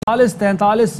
43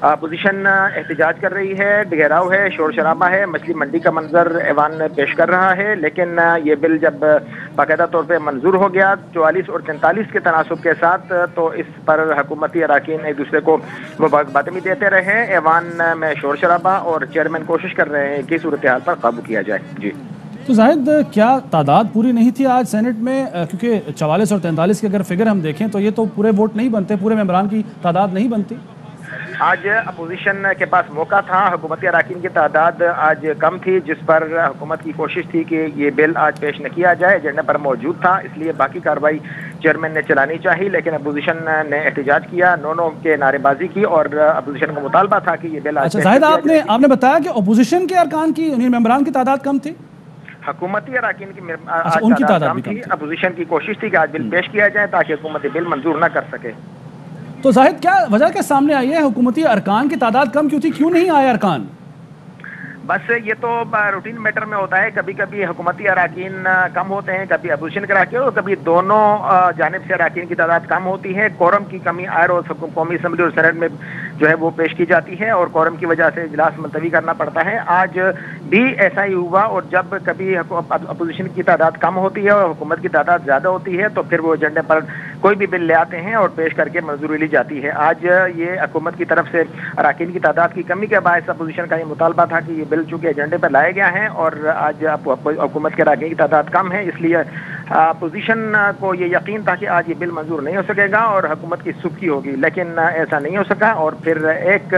opposition احتجاج کر رہی ہے، گھیراؤ ہے، شور شرابہ ہے، مچھلی منڈی کا منظر ایوان پیش کر رہا ہے، لیکن یہ بل جب باقاعدہ طور پہ منظور ہو گیا 44 اور 43 کے تناسب کے ساتھ، تو اس پر حکومتی اراکین ایک دوسرے کو مبارکبادیں بھی دیتے رہے۔ ایوان میں شور شرابہ اور چیئرمین کوشش کر رہے ہیں کہ صورتحال پر قابو کیا جائے۔ جی تو زاہد، کیا تعداد پوری نہیں تھی آج سینٹ میں؟ کیونکہ 44 اور 43 کے اگر فگر ہم دیکھیں تو یہ تو پورے ووٹ نہیں بنتے، پورے ممبران کی تعداد نہیں بنتی۔ آج اپوزیشن کے پاس موقع تھا، حکومتی اراکین کی تعداد آج کم تھی، جس پر حکومت کی کوشش تھی کہ یہ بل آج پیش نہ کیا جائے، ایجنڈے پر موجود تھا، اس لیے باقی کارروائی چیئرمین نے چلانی چاہی، لیکن اپوزیشن نے احتجاج کیا، نو کے نعرے بازی کی، اور اپوزیشن کا مطالبہ تھا کہ یہ بل آج اچھا زاہد، آپ نے بتایا کہ اپوزیشن کے ارکان کی یعنی ممبران کی تعداد کم تھی، حکومتی اراکین کی ان کی تعداد کم تھی۔ اپوزیشن کی کوشش تھی کہ آج بل پیش کیا جائے تاکہ حکومت بل منظور نہ کر سکے۔ تو زاہد، کیا وجہ کے سامنے آئی ہے؟ حکومتی ارکان کی تعداد کم کیوں تھی؟ کیوں نہیں آئے ارکان؟ بس یہ تو روٹین میٹر میں ہوتا ہے، کبھی کبھی حکومتی اراکین کم ہوتے ہیں، کبھی اپوزیشن کے اراکین، اور کبھی دونوں جانب سے اراکین کی تعداد کم ہوتی ہے۔ کورم کی کمی ہر روز قومی اسمبلی اور سینٹ میں جو ہے وہ پیش کی جاتی ہے، اور کورم کی وجہ سے اجلاس ملتوی کرنا پڑتا ہے۔ آج بھی ایسا ہی ہوا، اور جب کبھی اپوزیشن کی تعداد کم ہوتی ہے اور حکومت کی تعداد زیادہ ہوتی ہے تو پھر وہ ایجنڈے پر کوئی بھی بل لے آتے ہیں اور پیش کر کے منظوری لی جاتی ہے۔ آج یہ حکومت کی طرف سے اراکین کی تعداد کی کمی کے باعث اپوزیشن کا یہ مطالبہ تھا کہ یہ بل چونکہ ایجنڈے پر لایا گیا ہے اور آج حکومت کے اراکین کی تعداد کم ہے، اس لیے اپوزیشن کو یہ یقین تھا کہ آج یہ بل منظور نہیں ہو سکے گا اور حکومت کی سبکی ہوگی، لیکن ایسا نہیں ہو سکا، اور پھر ایک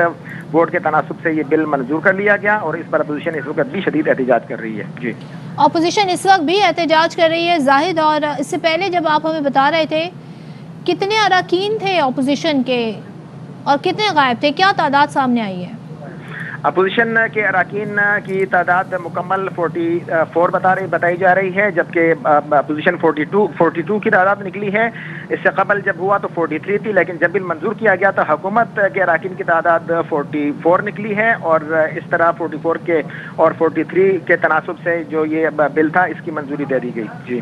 ووٹ کے تناسب سے یہ بل منظور کر لیا گیا، اور اس پر اپوزیشن اس وقت بھی شدید احتجاج کر رہی ہے۔ جی اپوزیشن اس وقت بھی احتجاج کر رہی ہے زاہد، اور اس سے پہلے جب آپ ہمیں بتا رہے تھے کتنے اراکین تھے اپوزیشن کے اور کتنے غائب تھے، کیا تعداد سامنے آئی ہے؟ اپوزیشن کے اراکین کی تعداد مکمل 44 بتائی جا رہی ہے، جبکہ اپوزیشن 42 کی تعداد نکلی ہے۔ اس سے قبل جب ہوا تو 43 تھی، لیکن جب بل منظور کیا گیا تو حکومت کے اراکین کی تعداد 44 نکلی ہے، اور اس طرح 44 کے اور 43 کے تناسب سے جو یہ بل تھا اس کی منظوری دے دی گئی۔ جی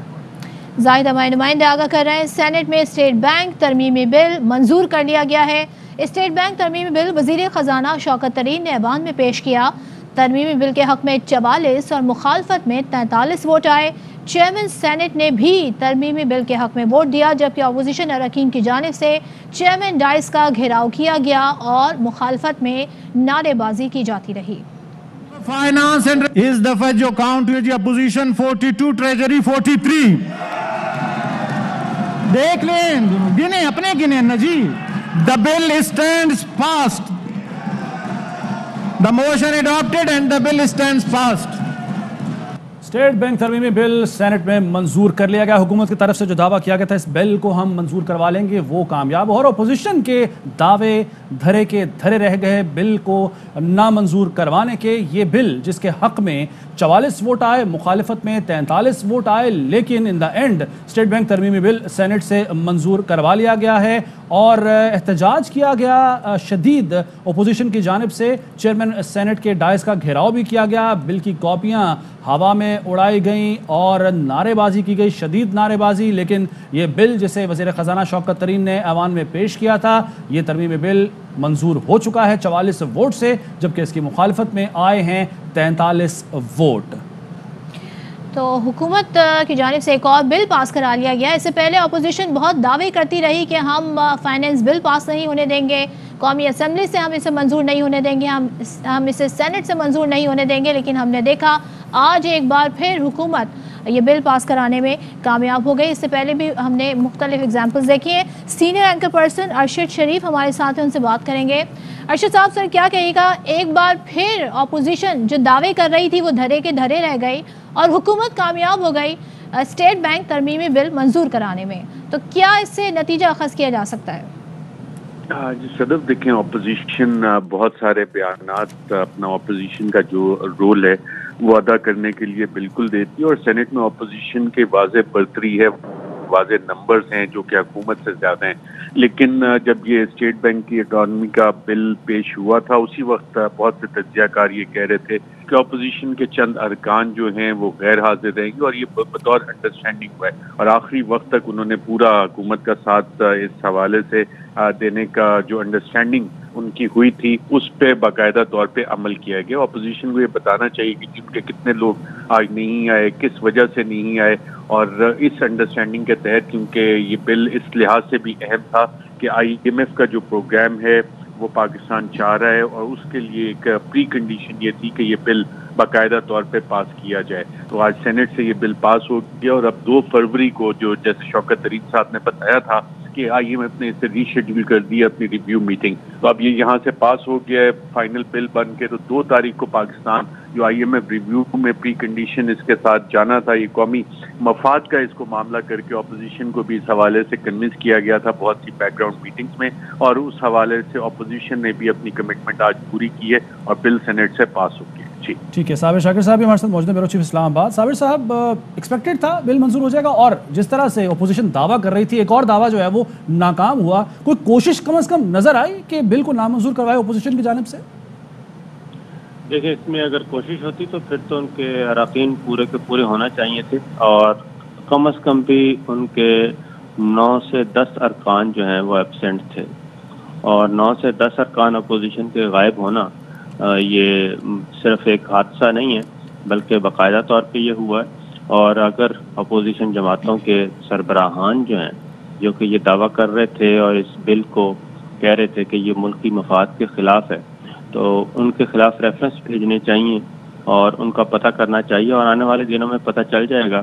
زاہد، ہمارے نمائندے آگاہ کر رہے ہیں سینٹ میں اسٹیٹ بینک ترمیمی بل منظور کر لیا گیا ہے۔ اسٹیٹ بینک ترمیمی بل وزیر خزانہ شوکت طرین نے ایوان میں پیش کیا۔ ترمیمی بل کے حق میں 44 اور مخالفت میں 43 ووٹ آئے۔ چیئرمین سینٹ نے بھی ترمیمی بل کے حق میں ووٹ دیا، جبکہ اپوزیشن اراکین کی جانب سے چیئرمین ڈائس کا گھیراؤ کیا گیا اور مخالفت میں نعرے بازی کی جاتی رہی۔ فائنانس اس دفعہ جو کاؤنٹ ہوئی جی، اپوزیشن 42، ٹریجری 43۔ دیکھ لیں، گنے اپنے گنے نا جی۔ The bill stands passed. The motion adopted and the bill stands passed. State bank ترمیمی بل سینٹ میں منظور کر لیا گیا۔ حکومت کی طرف سے جو دعویٰ کیا گیا تھا اس بل کو ہم منظور کروا لیں گے وہ کامیاب ہو، اور اپوزیشن کے دعوے دھرے کے دھرے رہ گئے بل کو نامنظور کروانے کے۔ یہ بل جس کے حق میں 44 ووٹ آئے، مخالفت میں 43 ووٹ آئے، لیکن in the end state bank ترمیمی بل سینٹ سے منظور کروا لیا گیا ہے، اور احتجاج کیا گیا شدید اپوزیشن کی جانب سے۔ چیئرمین سینٹ کے ڈائس کا گھیراؤ بھی کیا گیا، بل کی کاپیاں ہوا میں اڑائی گئیں اور نعرے بازی کی گئی، شدید نعرے بازی۔ لیکن یہ بل جسے وزیر خزانہ شوکت طرین نے ایوان میں پیش کیا تھا، یہ ترمیمی بل منظور ہو چکا ہے 44 ووٹ سے، جبکہ اس کی مخالفت میں آئے ہیں 43 ووٹ۔ تو حکومت کی جانب سے ایک اور بل پاس کرا لیا گیا۔ اس سے پہلے اپوزیشن بہت دعوے کرتی رہی کہ ہم فائنینس بل پاس نہیں ہونے دیں گے، قومی اسمبلی سے ہم اسے منظور نہیں ہونے دیں گے، ہم اسے سینٹ سے منظور نہیں ہونے دیں گے، لیکن ہم نے دیکھا آج ایک بار پھر حکومت یہ بل پاس کرانے میں کامیاب ہو گئی۔ اس سے پہلے بھی ہم نے مختلف اگزامپلز دیکھی ہیں۔ سینئر اینکر پرسن ارشد شریف ہمارے ساتھ ہیں، ان سے بات کریں گے۔ ارشد صاحب، سر کیا کہے گا، ایک بار پھر اپوزیشن جو دعوے کر رہی تھی وہ دھرے کے دھرے رہ گئی اور حکومت کامیاب ہو گئی اسٹیٹ بینک ترمیمی بل منظور کرانے میں، تو کیا اس سے نتیجہ اخذ کیا جا سکتا ہے؟ جی صدف، دیکھیں اپوزیشن بہت سارے بیانات اپنا اپوزیشن کا جو رول ہے وہ ادا کرنے کے لیے بالکل دیتی ہے، اور سینٹ میں اپوزیشن کے واضح برتری ہے، واضح نمبرز ہیں جو کہ حکومت سے زیادہ ہیں۔ لیکن جب یہ اسٹیٹ بینک کی اکانومی کا بل پیش ہوا تھا اسی وقت بہت سے تجزیہ کار یہ کہہ رہے تھے کہ اپوزیشن کے چند ارکان جو ہیں وہ غیر حاضر رہیں گے، اور یہ بطور انڈرسٹینڈنگ ہوا ہے، اور آخری وقت تک انہوں نے پورا حکومت کا ساتھ اس حوالے سے دینے کا جو انڈرسٹینڈنگ ان کی ہوئی تھی اس پہ باقاعدہ طور پہ عمل کیا گیا. اپوزیشن کو یہ بتانا چاہیے کہ جن کے کتنے لوگ آج نہیں آئے, کس وجہ سے نہیں آئے, اور اس انڈرسٹینڈنگ کے تحت کیونکہ یہ بل اس لحاظ سے بھی اہم تھا کہ IMF کا جو پروگرام ہے وہ پاکستان چاہ رہا ہے, اور اس کے لیے ایک پری کنڈیشن یہ تھی کہ یہ بل باقاعدہ طور پہ پاس کیا جائے. تو آج سینٹ سے یہ بل پاس ہو گیا, اور اب 2 فروری کو جو جیسے شوکت طرین صاحب نے بتایا تھا کہ IMF نے اسے ری شیڈیول کر دیا اپنی ریویو میٹنگ, تو اب یہ یہاں سے پاس ہو گیا ہے فائنل بل بن کے. تو 2 تاریخ کو پاکستان جو IMF ریویو میں پری کنڈیشن اس کے ساتھ جانا تھا, یہ قومی مفاد کا اس کو معاملہ کر کے اپوزیشن کو بھی اس حوالے سے کنونس کیا گیا تھا بہت سی بیک گراؤنڈ میٹنگز میں, اور اس حوالے سے اپوزیشن نے بھی اپنی کمٹمنٹ آج پوری کی ہے اور بل سینٹ سے پاس ہو گیا. جی ٹھیک ہے, صابر شاکر صاحب بھی ہمارے ساتھ موجود ہیں, بیورو چیف اسلام آباد. صابر صاحب, ایکسپیکٹڈ تھا بل منظور ہو جائے گا, اور جس طرح سے اپوزیشن دعویٰ کر رہی تھی, ایک اور دعویٰ جو ہے وہ ناکام ہوا, کوئی کوشش کم از کم نظر آئی کہ بل کو نامنظور کروائے اپوزیشن کی جانب سے؟ دیکھیں, اس میں اگر کوشش ہوتی تو پھر تو ان کے اراکین پورے کے پورے ہونا چاہیے تھے, اور کم از کم بھی ان کے 9 سے 10 ارکان جو ہیں وہ ایبسینٹ تھے, اور 9 سے 10 ارکان اپوزیشن کے غائب ہونا یہ صرف ایک حادثہ نہیں ہے بلکہ باقاعدہ طور پہ یہ ہوا ہے. اور اگر اپوزیشن جماعتوں کے سربراہان جو ہیں جو کہ یہ دعویٰ کر رہے تھے اور اس بل کو کہہ رہے تھے کہ یہ ملکی مفاد کے خلاف ہے, تو ان کے خلاف ریفرنس بھیجنے چاہیے اور ان کا پتہ کرنا چاہیے, اور آنے والے دنوں میں پتہ چل جائے گا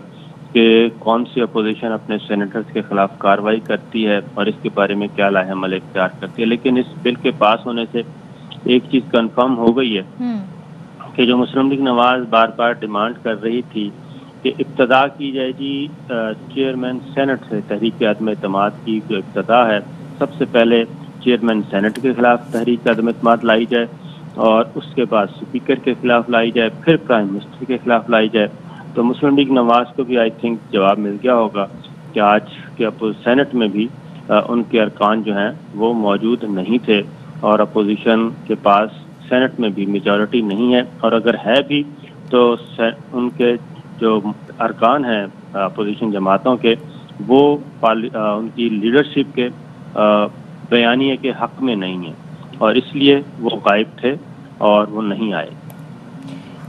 کہ کون سی اپوزیشن اپنے سینیٹرز کے خلاف کارروائی کرتی ہے اور اس کے بارے میں کیا لاہ عمل اختیار کرتی ہے. لیکن اس بل کے پاس ہونے سے ایک چیز کنفرم ہو گئی ہے کہ جو مسلم لیگ نواز بار بار ڈیمانڈ کر رہی تھی کہ ابتدا کی جائے جی چیئرمین سینٹ سے, تحریک عدم اعتماد کی جو ابتدا ہے, سب سے پہلے چیئرمین سینٹ کے خلاف تحریک عدم اعتماد لائی جائے, اور اس کے بعد اسپیکر کے خلاف لائی جائے, پھر پرائم منسٹر کے خلاف لائی جائے. تو مسلم لیگ نواز کو بھی آئی تھنک جواب مل گیا ہوگا کہ آج کے سینٹ میں بھی ان کے ارکان جو ہیں وہ موجود نہیں تھے, اور اپوزیشن کے پاس سینٹ میں بھی میجورٹی نہیں ہے, اور اگر ہے بھی تو ان کے جو ارکان ہیں اپوزیشن جماعتوں کے وہ ان کی لیڈرشپ کے بیانیے کے حق میں نہیں ہیں, اور اس لیے وہ غائب تھے اور وہ نہیں آئے.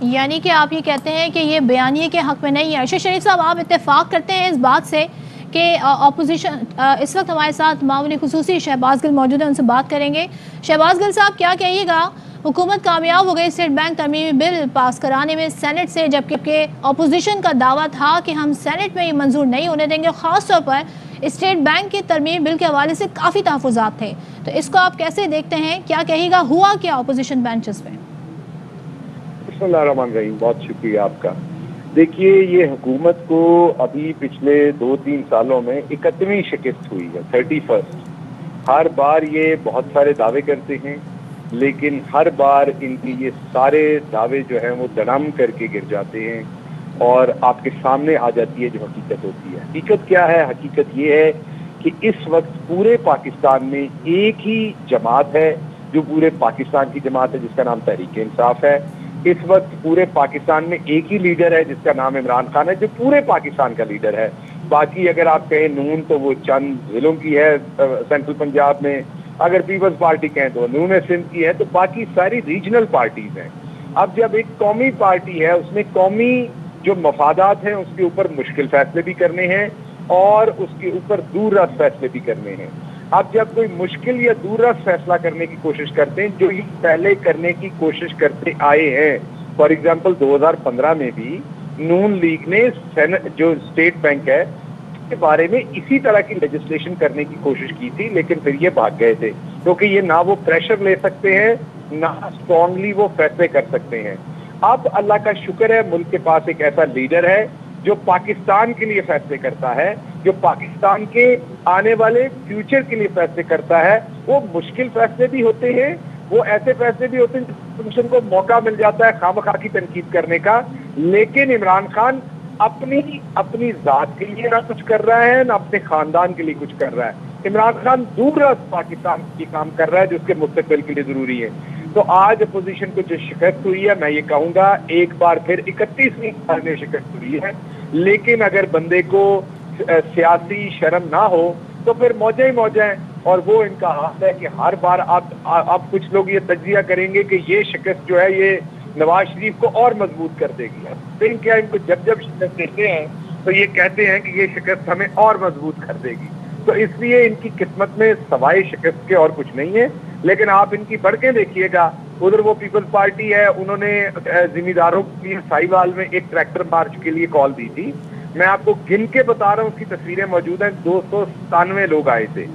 یعنی کہ آپ یہ کہتے ہیں کہ یہ بیانیے کے حق میں نہیں ہے. ارشد شریف صاحب, آپ اتفاق کرتے ہیں اس بات سے کہ اپوزیشن, اس وقت ہمارے ساتھ معاون خصوصی شہباز گل موجود ہیں, ان سے بات کریں گے. شہباز گل صاحب, کیا کہیے گا, حکومت کامیاب ہو گئی اسٹیٹ بینک ترمیمی بل پاس کرانے میں سینٹ سے, جبکہ اپوزیشن کا دعویٰ تھا کہ ہم سینٹ میں یہ منظور نہیں ہونے دیں گے, خاص طور پر اسٹیٹ بینک کے ترمیمی بل کے حوالے سے کافی تحفظات تھے. تو اس کو آپ کیسے دیکھتے ہیں, کیا کہے گا, ہوا کیا اپوزیشن بینچز پہ؟ بسم اللہ الرحمن الرحیم, بہت شکریہ آپ کا. دیکھیے, یہ حکومت کو ابھی پچھلے 2-3 سالوں میں 31ویں شکست ہوئی ہے, 31st. ہر بار یہ بہت سارے دعوے کرتے ہیں, لیکن ہر بار ان کی یہ سارے دعوے جو ہیں وہ دڑم کر کے گر جاتے ہیں, اور آپ کے سامنے آ جاتی ہے جو حقیقت ہوتی ہے. حقیقت کیا ہے؟ حقیقت یہ ہے کہ اس وقت پورے پاکستان میں ایک ہی جماعت ہے جو پورے پاکستان کی جماعت ہے, جس کا نام تحریک انصاف ہے. اس وقت پورے پاکستان میں ایک ہی لیڈر ہے جس کا نام عمران خان ہے, جو پورے پاکستان کا لیڈر ہے. باقی اگر آپ کہیں نون تو وہ چند ضلعوں کی ہے سینٹرل پنجاب میں, اگر پیپلز پارٹی کہیں تو نون سندھ کی ہے, تو باقی ساری ریجنل پارٹیز ہیں. اب جب ایک قومی پارٹی ہے, اس میں قومی جو مفادات ہیں اس کے اوپر مشکل فیصلے بھی کرنے ہیں اور اس کے اوپر دور رس فیصلے بھی کرنے ہیں. اب جب کوئی مشکل یا دور رس فیصلہ کرنے کی کوشش کرتے ہیں, جو یہ پہلے کرنے کی کوشش کرتے آئے ہیں, فار ایگزامپل 2015 میں بھی نون لیگ نے جو اسٹیٹ بینک ہے اس کے بارے میں اسی طرح کی لیجسلیشن کرنے کی کوشش کی تھی, لیکن پھر یہ بھاگ گئے تھے کیونکہ یہ نہ وہ پریشر لے سکتے ہیں نہ اسٹرانگلی وہ فیصلے کر سکتے ہیں. اب اللہ کا شکر ہے, ملک کے پاس ایک ایسا لیڈر ہے جو پاکستان کے لیے فیصلے کرتا ہے, جو پاکستان کے آنے والے فیوچر کے لیے فیصلے کرتا ہے. وہ مشکل فیصلے بھی ہوتے ہیں, وہ ایسے فیصلے بھی ہوتے ہیں جس کمیشن کو موقع مل جاتا ہے خواہ کی تنقید کرنے کا, لیکن عمران خان اپنی ذات کے لیے نہ کچھ کر رہا ہے نہ اپنے خاندان کے لیے کچھ کر رہا ہے. عمران خان دور پاکستان کی کام کر رہا ہے جو اس کے مستقبل کے لیے ضروری ہے. تو آج اپوزیشن کو جو شکست ہوئی ہے, میں یہ کہوں گا ایک بار پھر 31ویں بار میں شکست ہوئی ہے, لیکن اگر بندے کو سیاسی شرم نہ ہو تو پھر موجیں ہی موجیں, اور وہ ان کا حال ہے کہ ہر بار آپ کچھ لوگ یہ تجزیہ کریں گے کہ یہ شکست جو ہے یہ نواز شریف کو اور مضبوط کر دے گی. لیکن کیا ان کو جب شکست دیتے ہیں تو یہ کہتے ہیں کہ یہ شکست ہمیں اور مضبوط کر دے گی. تو اس لیے ان کی قسمت میں سوائے شکست کے اور کچھ نہیں ہے. لیکن آپ ان کی بڑکیں دیکھیے گا, ادھر وہ پیپلز پارٹی ہے, انہوں نے ذمہ کے لیے سائیوال میں ایک ٹریکٹر مارچ کے لیے کال دی تھی. میں آپ کو گن کے بتا رہا ہوں, اس کی تصویریں موجود ہیں. 297 لوگ آئے تھے.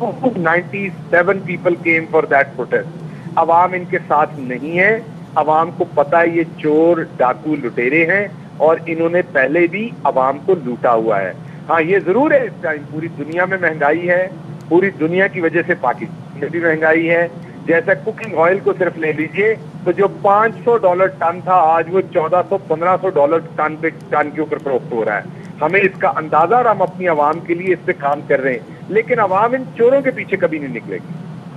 97 people came for that protest. عوام ان کے ساتھ نہیں ہے. عوام کو پتہ ہے یہ چور ڈاکو لٹیرے ہیں اور انہوں نے پہلے بھی عوام کو لوٹا ہوا ہے. ہاں یہ ضرور ہے اس ٹائم پوری دنیا میں مہنگائی ہے, پوری دنیا کی وجہ سے پاکستان میں بھی مہنگائی ہے. جیسا کوکنگ آئل کو صرف لے لیجئے تو جو $500 ٹن تھا آج وہ $1,400-1,500 ٹن کے اوپر فروخت ہو رہا ہے. ہمیں اس کا اندازہ اور ہم اپنی عوام کے لیے اس پہ کام کر رہے ہیں, لیکن عوام ان چوروں کے پیچھے کبھی نہیں نکلے گی.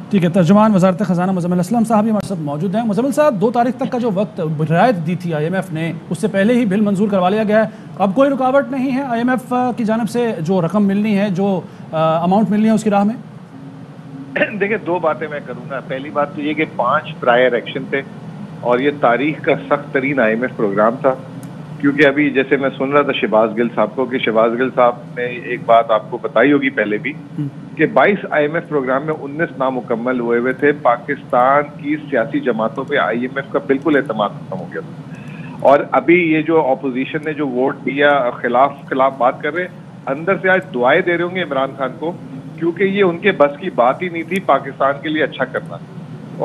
ٹھیک ہے, ترجمان وزارت خزانہ مزمل اسلم صاحب بھی ہمارے ساتھ موجود ہیں. مزمل صاحب, 2 تاریخ تک کا جو وقت رعایت دی تھی IMF نے, اس سے پہلے ہی بل منظور کروا لیا گیا ہے. اب کوئی رکاوٹ نہیں ہے IMF کی جانب سے جو رقم ملنی ہے, جو اماؤنٹ ملنی ہے اس کی راہ میں؟ دیکھیں 2 باتیں میں کروں گا. پہلی بات تو یہ کہ 5 پرائر ایکشن تھے اور یہ تاریخ کا سخت ترین IMF پروگرام تھا. کیونکہ ابھی جیسے میں سن رہا تھا شہباز گل صاحب کو, کہ شہباز گل صاحب نے ایک بات آپ کو بتائی ہوگی پہلے بھی, کہ 22 IMF پروگرام میں 19 نامکمل ہوئے تھے. پاکستان کی سیاسی جماعتوں پہ IMF کا بالکل اعتماد ختم ہو گیا تھا. اور ابھی یہ جو اپوزیشن نے جو ووٹ دیا خلاف بات کر رہے, اندر سے آج دعائیں دے رہے ہوں گے عمران خان کو, کیونکہ یہ ان کے بس کی بات ہی نہیں تھی پاکستان کے لیے اچھا کرنا.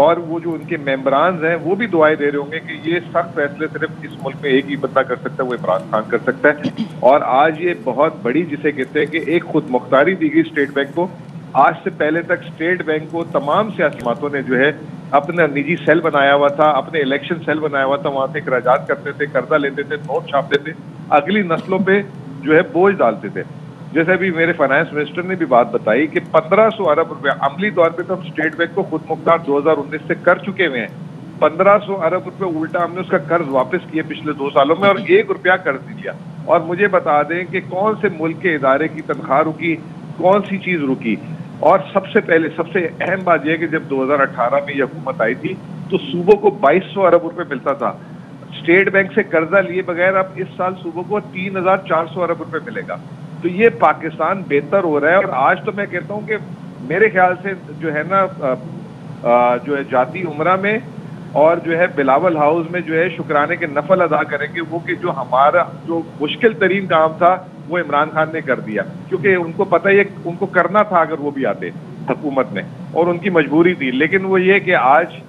اور وہ جو ان کے ممبرانز ہیں وہ بھی دعائیں دے رہے ہوں گے کہ یہ سخت فیصلے صرف اس ملک میں ایک ہی بندہ کر سکتا ہے, وہ عمران خان کر سکتا ہے. اور آج یہ بہت بڑی جسے کہتے ہیں کہ ایک خود مختاری دی گئی اسٹیٹ بینک کو. آج سے پہلے تک اسٹیٹ بینک کو تمام سیاسی جماعتوں نے جو ہے اپنا نجی سیل بنایا ہوا تھا, اپنے الیکشن سیل بنایا ہوا تھا, وہاں سے اخراجات کرتے تھے, قرضہ لیتے تھے, نوٹ چھاپتے تھے, اگلی نسلوں پہ جو ہے بوجھ ڈالتے تھے. جیسے ابھی میرے فائنانس منسٹر نے بھی بات بتائی کہ 1500 ارب روپے عملی طور پہ تو ہم اسٹیٹ بینک کو خود مختار 2019 سے کر چکے ہوئے ہیں. 1500 ارب روپے الٹا ہم نے اس کا قرض واپس کیے پچھلے 2 سالوں میں, اور 1 روپیہ قرض نہیں لیا. اور مجھے بتا دیں کہ کون سے ملک کے ادارے کی تنخواہ رکی, کون سی چیز رکی. اور سب سے پہلے سب سے اہم بات یہ ہے کہ جب 2018 میں یہ حکومت آئی تھی تو صوبوں کو 2200 ارب روپے ملتا تھا اسٹیٹ بینک سے قرضہ لیے بغیر. اب اس سال صوبوں کو 3400 ارب روپے ملے گا. تو یہ پاکستان بہتر ہو رہا ہے. اور آج تو میں کہتا ہوں کہ میرے خیال سے جو ہے نا جو ہے جاتی عمرہ میں اور جو ہے بلاول ہاؤس میں جو ہے شکرانے کے نفل ادا کریں گے وہ, کہ جو ہمارا جو مشکل ترین کام تھا وہ عمران خان نے کر دیا. کیونکہ ان کو پتہ ہے ان کو کرنا تھا اگر وہ بھی آتے حکومت میں, اور ان کی مجبوری تھی. لیکن وہ یہ کہ آج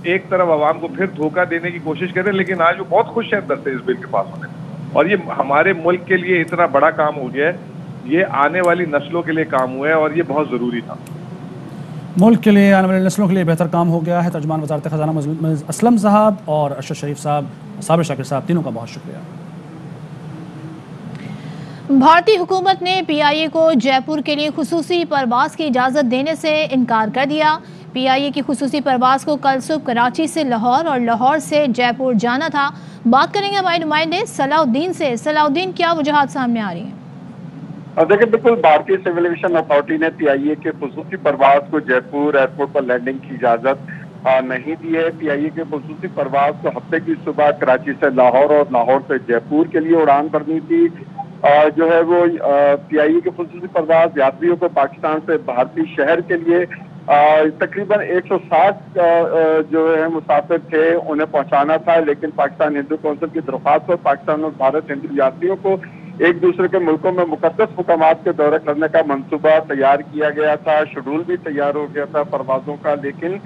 ایک طرف عوام کو پھر دھوکہ دینے کی کوشش کریں, لیکن آج وہ بہت خوش ہیں اندر سے اس بل کے پاس ہونے. اور یہ ہمارے ملک کے لیے اتنا بڑا کام ہو گیا ہے, یہ آنے والی نسلوں کے لیے کام ہوا ہے اور یہ بہت ضروری تھا. ملک کے لیے, آنے والی نسلوں کے لیے بہتر کام ہو گیا ہے. ترجمان وزارت خزانہ مزمل اسلم صاحب اور اشرف شریف صاحب, صابر شاکر صاحب, تینوں کا بہت شکریہ. بھارتی حکومت نے PIA کو جے پور کے لیے خصوصی پرواز کی اجازت دینے سے انکار کر دیا. PIA کی خصوصی پرواز کو کل صبح کراچی سے لاہور اور لاہور سے جے پور جانا تھا. بات کریں گے ہمارے نمائندے صلاح الدین سے. صلاح الدین, کیا وجوہات سامنے آ رہی ہیں؟ دیکھیں بالکل, بھارتی سول ایویشن اتھارٹی نے PIA کے خصوصی پرواز کو جے پور ایئرپورٹ پر لینڈنگ کی اجازت نہیں دی ہے. PIA کے خصوصی پرواز کو ہفتے کی صبح کراچی سے لاہور اور لاہور سے جے پور کے لیے اڑان بھرنی تھی. جو ہے وہ PIA کے خصوصی پرواز یاتریوں کو پاکستان سے بھارتی شہر کے لیے تقریباً 160 جو ہے مسافر تھے انہیں پہنچانا تھا. لیکن پاکستان ہندو کونسل کی درخواست پر پاکستان اور بھارت ہندو یاتریوں کو ایک دوسرے کے ملکوں میں مقدس مقامات کے دورے کرنے کا منصوبہ تیار کیا گیا تھا, شیڈول بھی تیار ہو گیا تھا پروازوں کا, لیکن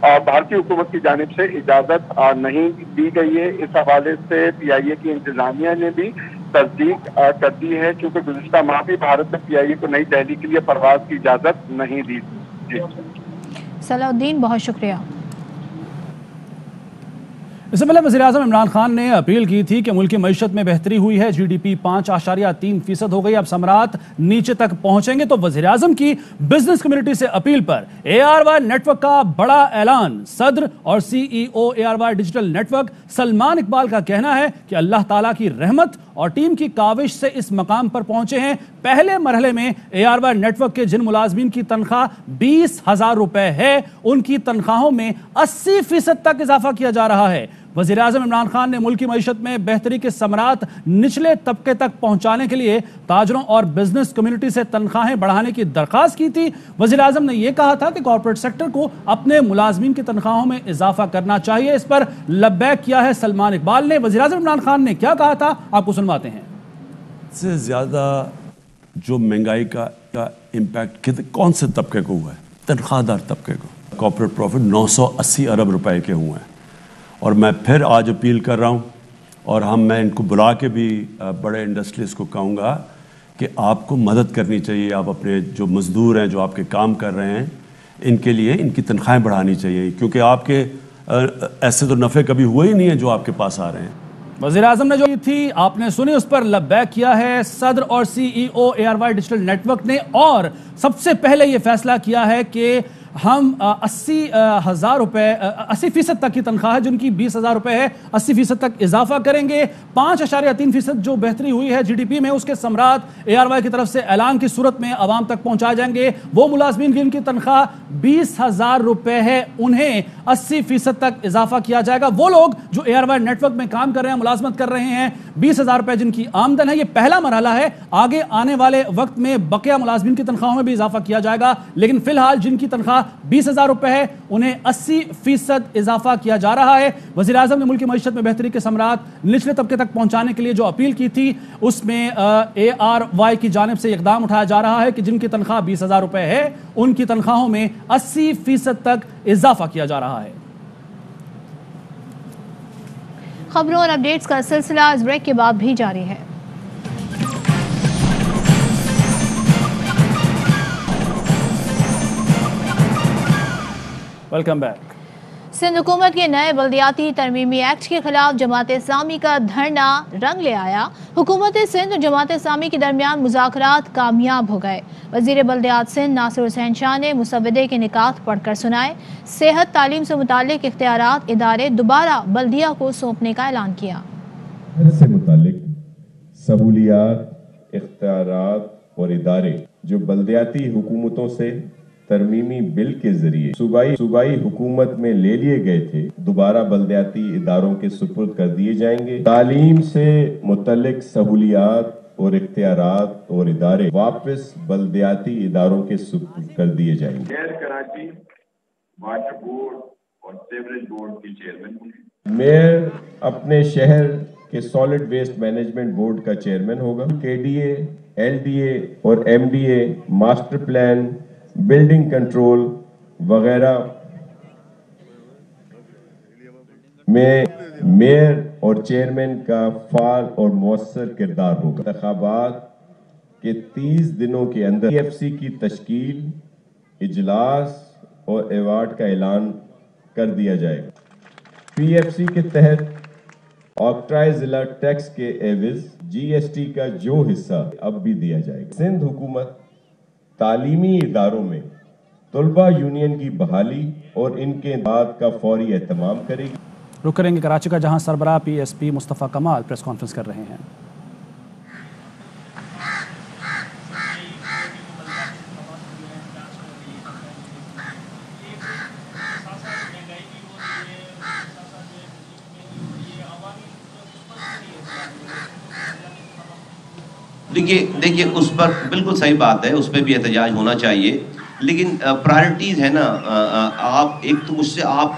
بھارتی حکومت کی جانب سے اجازت نہیں دی گئی ہے. اس حوالے سے PIA کی انتظامیہ نے بھی تصدیق کر دی ہے, چونکہ گزشتہ ماہ بھی بھارت نے PIA کو نئی دہلی کے لیے پرواز کی اجازت نہیں دی. جی صلاح الدین, بہت شکریہ. اس سے پہلے وزیراعظم عمران خان نے اپیل کی تھی کہ ملک کی معیشت میں بہتری ہوئی ہے, GDP 5.3% ہو گئی, اب ثمرات نیچے تک پہنچیں گے. تو وزیراعظم کی بزنس کمیونٹی سے اپیل پر ARY نیٹ ورک کا بڑا اعلان. صدر اور CEO ARY digital network Salman Iqbal کا کہنا ہے کہ اللہ تعالیٰ کی رحمت اور ٹیم کی کاوش سے اس مقام پر پہنچے ہیں۔ پہلے مرحلے میں ARY نیٹ ورک کے جن ملازمین کی تنخواہ 20,000 روپے ہے، ان کی تنخواہوں میں 80% تک اضافہ کیا جا رہا ہے۔ وزیراعظم عمران خان نے ملکی معیشت میں بہتری کے ثمرات نچلے طبقے تک پہنچانے کے لیے تاجروں اور بزنس کمیونٹی سے تنخواہیں بڑھانے کی درخواست کی تھی۔ وزیراعظم نے یہ کہا تھا کہ کارپوریٹ سیکٹر کو اپنے ملازمین کی تنخواہوں میں اضافہ کرنا چاہیے۔ اس پر لبیک کیا ہے سلمان اقبال نے۔ وزیراعظم عمران خان نے کیا کہا تھا، آپ کو سنواتے ہیں۔ سے زیادہ جو مہنگائی کا امپیکٹ کون سے طبقے کو ہوا ہے؟ تنخواہ دار طبقے کو۔ کارپوریٹ پروفٹ 980 ارب روپے کے ہوئے ہیں، اور میں پھر آج اپیل کر رہا ہوں، اور میں ان کو بلا کے بھی بڑے انڈسٹریز کو کہوں گا کہ آپ کو مدد کرنی چاہیے۔ آپ اپنے جو مزدور ہیں، جو آپ کے کام کر رہے ہیں، ان کے لیے ان کی تنخواہیں بڑھانی چاہیے، کیونکہ آپ کے ایسے تو نفع کبھی ہوئے ہی نہیں ہیں جو آپ کے پاس آ رہے ہیں۔ وزیراعظم نے جو تھی آپ نے سنی، اس پر لبیک کیا ہے صدر اور CEO ARY digital network نے، اور سب سے پہلے یہ فیصلہ کیا ہے کہ ہم 80% تک کی تنخواہ ہے، جن کی 20,000 روپے ہے، 80% تک اضافہ کریں گے۔ 5.3% جو بہتری ہوئی ہے GDP میں، اس کے ثمرات ARY کی طرف سے اعلان کی صورت میں عوام تک پہنچائے جائیں گے۔ وہ ملازمین جن کی تنخواہ 20,000 روپے ہے، انہیں 80% تک اضافہ کیا جائے گا۔ وہ لوگ جو ARY نیٹ ورک میں کام کر رہے ہیں، ملازمت کر رہے ہیں، 20,000 روپے جن کی آمدن ہے، یہ پہلا مرحلہ ہے۔ آگے آنے والے وقت میں بقیہ ملازمین کی تنخواہوں میں بھی اضافہ کیا جائے گا، لیکن فی الحال جن کی تنخواہ 20,000 روپے ہے، انہیں 80% اضافہ کیا جا رہا ہے۔ وزیراعظم نے ملکی معیشت میں بہتری کے ثمرات نچلے طبقے تک پہنچانے کے لیے جو اپیل کی تھی، اس میں ARY کی جانب سے اقدام اٹھایا جا رہا ہے کہ جن کی تنخواہ 20,000 روپے ہے، ان کی تنخواہوں میں 80% تک اضافہ کیا جا رہا ہے۔ خبروں اور اپڈیٹس کا سلسلہ اس بریک کے بعد بھی جاری ہے۔ Welcome back. سندھ حکومت کے نئے بلدیاتی ترمیمی ایکٹ کے خلاف جماعت اسلامی کا دھرنا رنگ لے آیا۔ حکومت سندھ اور جماعت اسلامی کے درمیان مذاکرات کامیاب ہو گئے۔ وزیر بلدیات سندھ ناصر حسین شاہ نے مسودے کے نکات پڑھ کر سنائے۔ صحت، تعلیم سے متعلق اختیارات ادارے دوبارہ بلدیہ کو سونپنے کا اعلان کیا۔ سے متعلق سہولیات، اختیارات اور ادارے جو بلدیاتی حکومتوں سے ترمیمی بل کے ذریعے صوبائی حکومت میں لے لیے گئے تھے، دوبارہ بلدیاتی اداروں کے سپرد کر دیے جائیں گے۔ تعلیم سے متعلق سہولیات اور اختیارات اور ادارے واپس بلدیاتی اداروں کے سپرد کر دیے جائیں گے۔ میئر کراچی واٹر بورڈ اور سیوریج بورڈ کی چیئرمین ہوں گے۔ میئر اپنے شہر کے سالڈ ویسٹ مینجمنٹ بورڈ کا چیئرمین ہوگا۔ KDA، LDA اور MDA master plan, building control وغیرہ میں میئر اور چیئرمین کا فعال اور مؤثر کردار ہوگا۔ انتخابات کے 30 دنوں کے اندر PFC کی تشکیل، اجلاس اور ایوارڈ کا اعلان کر دیا جائے گا۔ PFC کے تحت آکٹرائے ضلع ٹیکس کے عوض GST کا جو حصہ اب بھی دیا جائے گا۔ سندھ حکومت تعلیمی اداروں میں طلبہ یونین کی بحالی اور ان کے انعقاد کا فوری اہتمام کرے گی۔ رک کریں گے کراچی کا، جہاں سربراہ PSP مصطفیٰ کمال پریس کانفرنس کر رہے ہیں۔ دیکھیے اس پر بالکل صحیح بات ہے، اس پہ بھی احتجاج ہونا چاہیے، لیکن پرائرٹیز ہے نا۔ آپ ایک تو مجھ سے آپ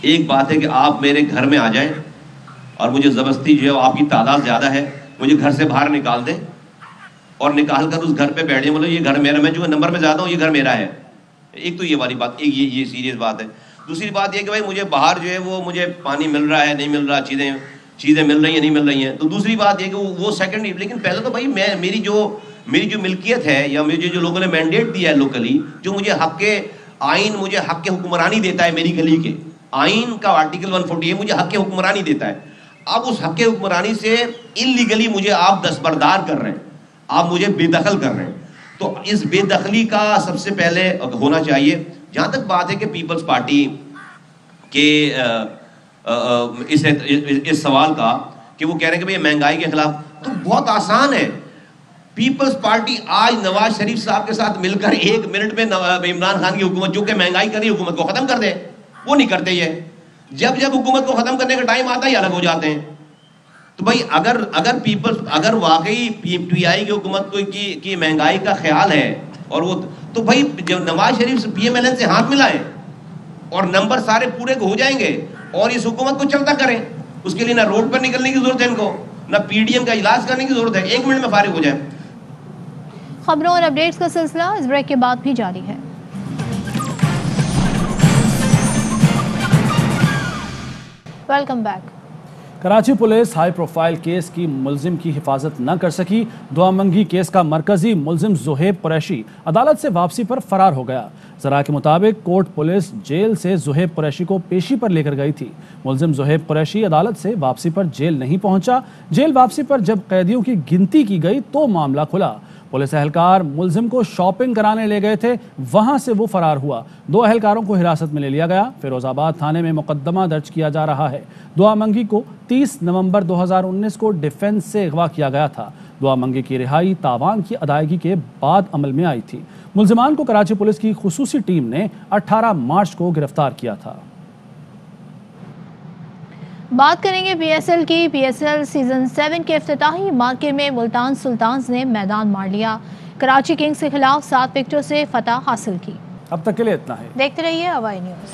ایک بات ہے کہ آپ میرے گھر میں آ جائیں اور مجھے زبردستی جو ہے آپ کی تعداد زیادہ ہے، مجھے گھر سے باہر نکال دیں اور نکال کر اس گھر پہ بیٹھیں، مطلب یہ گھر میرا، میں جو نمبر میں زیادہ ہوں یہ گھر میرا ہے۔ ایک تو یہ والی بات، ایک یہ سیریس بات ہے۔ دوسری بات یہ کہ بھائی مجھے باہر جو ہے وہ مجھے پانی مل رہا ہے نہیں مل رہا، چیزیں مل رہی ہیں نہیں مل رہی ہیں، تو دوسری بات یہ کہ وہ سیکنڈری، لیکن پہلے تو بھائی میری جو ملکیت ہے یا مجھے جو لوگوں نے مینڈیٹ دیا ہے لوکلی، جو مجھے آئین مجھے حق حکمرانی دیتا ہے، میری گلی کے آئین کا آرٹیکل 140 مجھے حق حکمرانی دیتا ہے۔ اب اس حق حکمرانی سے انلیگلی مجھے آپ دستبردار کر رہے ہیں، آپ مجھے بے دخل کر رہے ہیں، تو اس بے دخلی کا سب سے پہلے ہونا چاہیے۔ جہاں تک بات ہے کہ پیپلز پارٹی کے اس سوال کا کہ وہ کہہ رہے ہیں کہ مہنگائی کے خلاف. تو بہت آسان ہے. پیپلز پارٹی آج نواز شریف صاحب کے ساتھ مل کر 1 منٹ میں عمران خان کی حکومت جو کہ مہنگائی کر رہی حکومت کو ختم کر دے. وہ نہیں کرتے. یہ جب حکومت کو ختم کرنے کا ٹائم آتا ہے یہ الگ ہو جاتے ہیں. تو بھائی اگر پیپلز اگر واقعی پی آئی کی حکومت کی مہنگائی کا خیال ہے اور وہ تو بھائی جب نواز شریف سے پی ایم ایل این سے ہاتھ ملائیں اور نمبر سارے پورے ہو جائیں گے اور اس حکومت کو چلتا کریں. اس کے لیے نہ روڈ پر نکلنے کی ضرورت ہے ان کو, نہ پی ڈی ایم کا اجلاس کرنے کی ضرورت ہے. 1 منٹ میں فارغ ہو جائیں. خبروں اور اپڈیٹس کا سلسلہ اس بریک کے بعد بھی جاری ہے. Welcome back. Karachi police high profile case کی ملزم کی حفاظت نہ کر سکی. دعا منگی کیس کا مرکزی ملزم زہیب قریشی عدالت سے واپسی پر فرار ہو گیا. ذرائع کے مطابق کوٹ پولیس جیل سے زہیب قریشی کو پیشی پر لے کر گئی تھی. ملزم زہیب قریشی عدالت سے واپسی پر جیل نہیں پہنچا. جیل واپسی پر جب قیدیوں کی گنتی کی گئی تو معاملہ کھلا. پولیس اہلکار ملزم کو شاپنگ کرانے لے گئے تھے, وہاں سے وہ فرار ہوا. 2 اہلکاروں کو حراست میں لے لیا گیا. فیروز آباد تھانے میں مقدمہ درج کیا جا رہا ہے. دعا منگی کو 30 نومبر 2019 کو ڈیفنس سے اغوا کیا گیا تھا. دعا منگی کی رہائی تاوان کی ادائیگی کے بعد عمل میں آئی تھی. ملزمان کو کراچی پولیس کی خصوصی ٹیم نے 18 مارچ کو گرفتار کیا تھا. بات کریں گے پی ایس ایل کی. پی ایس ایل سیزن 7 کے افتتاحی مارکے میں ملتان سلطانز نے میدان مار لیا. کراچی کنگز کے خلاف 7 وکٹوں سے فتح حاصل کی. اب تک کے لیے اتنا ہے. دیکھتے رہیے ہوائی نیوز.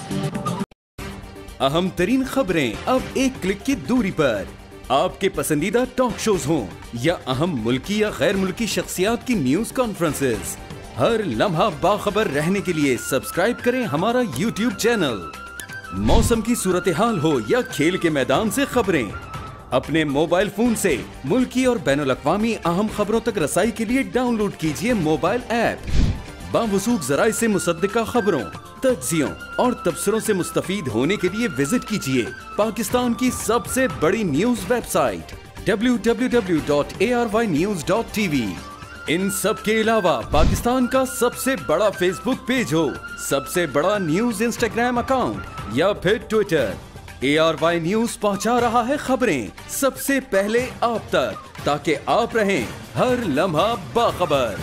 اہم ترین خبریں اب ایک کلک کی دوری پر. آپ کے پسندیدہ ٹاک شوز ہوں یا اہم ملکی یا غیر ملکی شخصیات کی نیوز کانفرنسز, ہر لمحہ باخبر رہنے کے لیے سبسکرائب کریں ہمارا یوٹیوب چینل. موسم کی صورتحال ہو یا کھیل کے میدان سے خبریں, اپنے موبائل فون سے ملکی اور بین الاقوامی اہم خبروں تک رسائی کے لیے ڈاؤن لوڈ کیجیے موبائل ایپ. باوثوق ذرائع سے مصدقہ خبروں, تجزیوں اور تبصروں سے مستفید ہونے کے لیے وزٹ کیجیے پاکستان کی سب سے بڑی نیوز ویب سائٹ www.arYnews.tv. ان سب کے علاوہ پاکستان کا سب سے بڑا فیس بک پیج ہو, سب سے بڑا نیوز انسٹاگرام اکاؤنٹ یا پھر ٹویٹر, ARY نیوز پہنچا رہا ہے خبریں سب سے پہلے آپ تک, تاکہ آپ رہیں ہر لمحہ باخبر.